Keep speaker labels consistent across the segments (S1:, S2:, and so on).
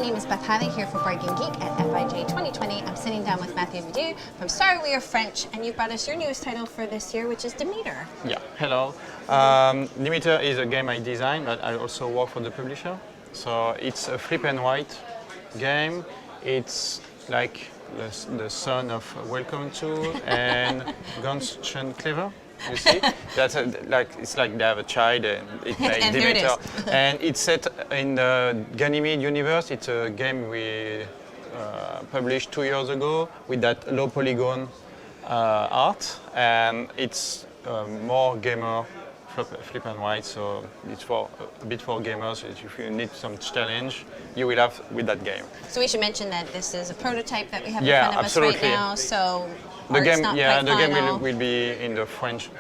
S1: name is Beth Hadley here for Breaking Geek at FIJ 2020. I'm sitting down with Mathieu Vidou from Sorry We Are French, and you brought us your newest title for this year, which is Demeter.
S2: Yeah, hello. Demeter is a game I designed, but I also work for the publisher. So it's a flip and write game. It's like the son of Welcome to and Guns Chen Clever. You see, that's it's like they have a child and it made
S1: And
S2: Demeter,
S1: here it is.
S2: and it's set in the Ganymede universe. It's a game we published 2 years ago with that low polygon art, and it's more gamer flip and write. So it's a bit for gamers. If you need some challenge, you will have with that game.
S1: So we should mention that this is a prototype that we have in
S2: Yeah,
S1: front of
S2: absolutely.
S1: us right now. So
S2: The
S1: art's
S2: game,
S1: not
S2: yeah,
S1: quite
S2: the game
S1: final.
S2: will be in the French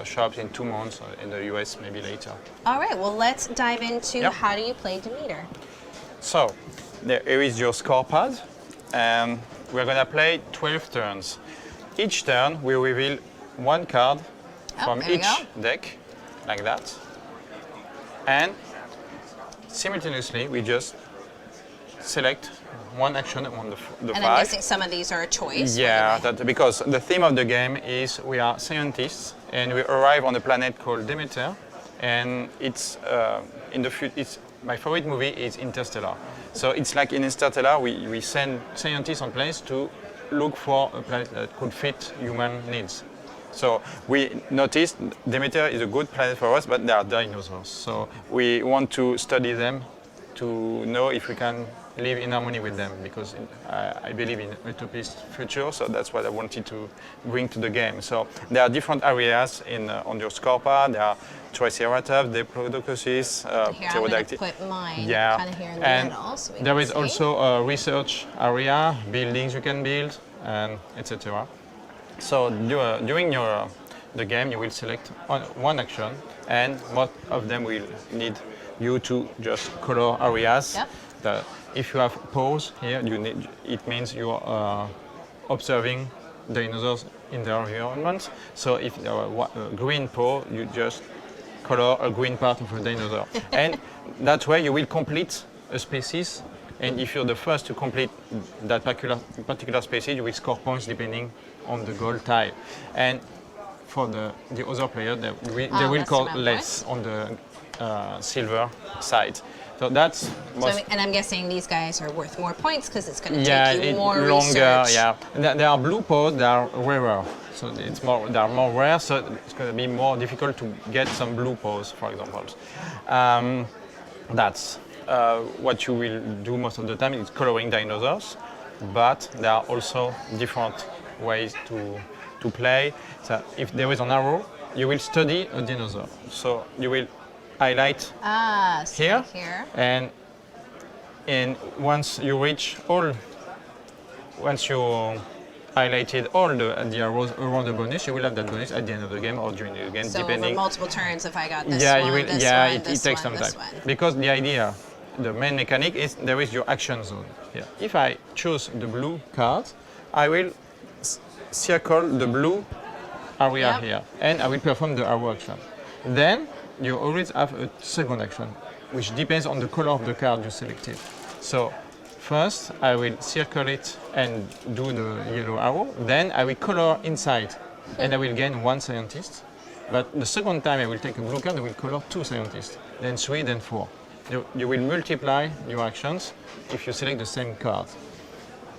S2: shops in 2 months, in the US maybe later.
S1: All right, well, let's dive into
S2: Yep.
S1: how do you play Demeter?
S2: So, here is your score pad, and we're gonna play 12 turns. Each turn we reveal one card from
S1: there we
S2: each
S1: go.
S2: deck, like that. And simultaneously we just select one action on the
S1: And I'm
S2: five.
S1: guessing some of these are a choice.
S2: Yeah, because the theme of the game is we are scientists and we arrive on a planet called Demeter, and it's in the future. My favorite movie is Interstellar. So it's like in Interstellar, we send scientists on place to look for a planet that could fit human needs. So we noticed Demeter is a good planet for us, but there are dinosaurs. So we want to study them to know if we can live in harmony with them, because I believe in utopist future, so that's what I wanted to bring to the game. So there are different areas on your scoreboard. There are Triceratops, Diplodocus,
S1: Here, I'm going to
S2: Pterodactyl.
S1: put mine
S2: Yeah,
S1: kind of here in the
S2: and
S1: middle. So we
S2: there
S1: can
S2: is
S1: see.
S2: also a research area, buildings you can build, and etc. So during the game, you will select one action, and most of them will need you to just color areas.
S1: Yep.
S2: If you have pause here, it means you are observing dinosaurs in their environment. So if you have a green paw, you just color a green part of a dinosaur. And that way you will complete a species. And if you're the first to complete that particular species, you will score points depending on the goal tile. And for the other player, they will
S1: less
S2: score
S1: amount of
S2: less on the silver side. So that's
S1: And I'm guessing these guys are worth more points because it's going to
S2: yeah,
S1: take you
S2: it
S1: more
S2: longer.
S1: research.
S2: Yeah, and there are blue paws that are rarer, so they are more rare. So it's going to be more difficult to get some blue paws, for example. That's what you will do most of the time. Is coloring dinosaurs, but there are also different ways to play. So if there is an arrow, you will study a dinosaur. So you will highlight
S1: So here.
S2: and once you highlighted all the arrows around the bonus, you will have that bonus at the end of the game or during the game,
S1: So
S2: depending.
S1: over multiple turns, if I got this
S2: Yeah,
S1: one,
S2: you will.
S1: this
S2: Yeah,
S1: one,
S2: it
S1: this
S2: takes
S1: one,
S2: some
S1: this
S2: time
S1: one.
S2: because the idea, the main mechanic is there is your action zone here. If I choose the blue card, I will circle the blue area
S1: Yep.
S2: here, and I will perform the arrow action. Then you always have a second action, which depends on the color of the card you selected. So first I will circle it and do the yellow arrow, then I will color inside and I will gain one scientist. But the second time I will take a blue card, I will color 2 scientists, then 3, then 4. You will multiply your actions if you select the same card.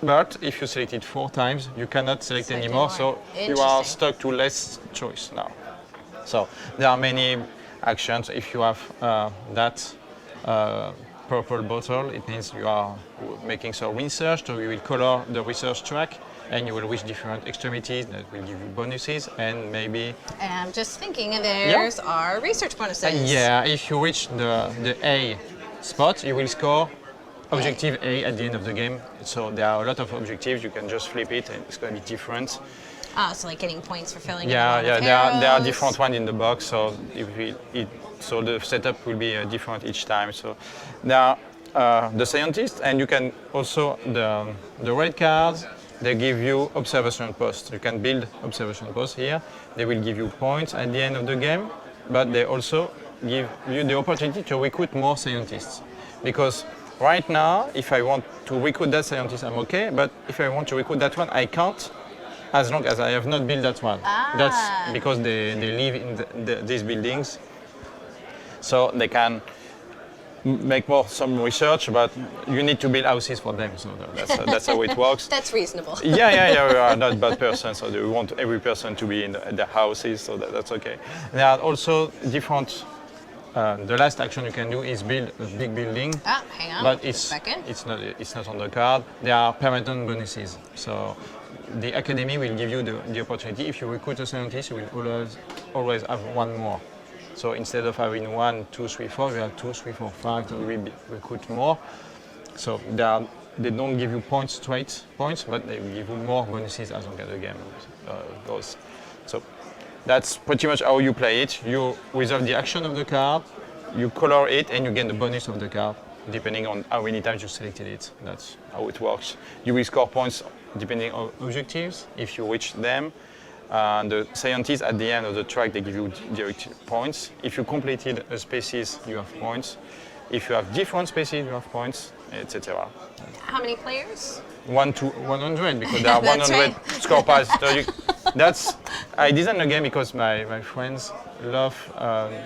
S2: But if you select it 4 times, you cannot select
S1: Select
S2: anymore,
S1: more.
S2: so you are
S1: Interesting.
S2: stuck to less choice now. So there are many actions. If you have that purple bottle, it means you are making some research, so you will color the research track and you will reach different extremities that will give you bonuses and maybe...
S1: And I'm just thinking, and there's our research bonuses.
S2: Yeah, if you reach the A spot, you will score objective A at the end of the game. So there are a lot of objectives, you can just flip it and it's going to be different.
S1: So like getting points for filling in
S2: Yeah,
S1: a lot
S2: yeah,
S1: of
S2: there are
S1: arrows.
S2: different ones in the box, so so the setup will be different each time. So there are the scientists, and you can also the red cards. They give you observation posts. You can build observation posts here. They will give you points at the end of the game, but they also give you the opportunity to recruit more scientists, because Right now, if I want to recruit that scientist, I'm okay. But if I want to recruit that one, I can't, as long as I have not built that one. That's because they live in these buildings, so they can make some research, but you need to build houses for them. So that's how it works.
S1: That's reasonable.
S2: Yeah. We are not bad person, so we want every person to be in the houses, so that's okay. There are also different. The last action you can do is build a big building.
S1: Hang on.
S2: But it's not on the card. There are permanent bonuses. So the academy will give you the opportunity. If you recruit a scientist, you will always have one more. So instead of having 1, 2, 3, 4, you have 2, 3, 4, 5 to recruit more. So they don't give you straight points, but they will give you more bonuses as long as the game goes. So that's pretty much how you play it. You reserve the action of the card, you color it, and you get the bonus of the card, depending on how many times you selected it. That's how it works. You will score points depending on objectives, if you reach them. The scientists at the end of the track, they give you direct points. If you completed a species, you have points. If you have different species, you have points, etc.
S1: How many players?
S2: 1 to 100, because there are
S1: That's
S2: 100
S1: right.
S2: score piles. So I designed the game because my friends love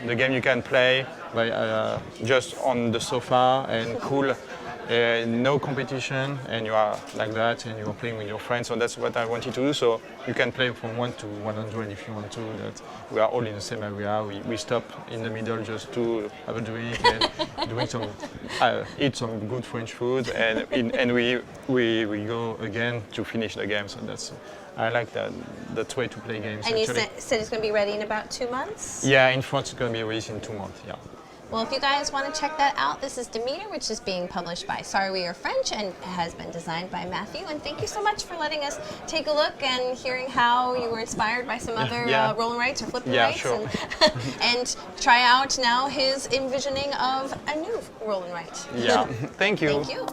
S2: the game you can play by just on the sofa and cool. No competition, and you are like that, and you are playing with your friends. So that's what I wanted to do. So you can play from 1 to 100 if you want to. That we are all in the same area. We stop in the middle just to have a drink and doing some eat some good French food, and we go again to finish the game. So that's I like that way to play games.
S1: And you
S2: actually.
S1: said it's going to be ready in about 2 months?
S2: Yeah, in France it's going to be released in 2 months. Yeah.
S1: Well, if you guys want to check that out, this is Demeter, which is being published by Sorry We Are French and has been designed by Matthew. And thank you so much for letting us take a look and hearing how you were inspired by some other roll and writes or flip and writes.
S2: Sure.
S1: And try out now his envisioning of a new roll and write.
S2: Yeah, thank you.
S1: Thank you.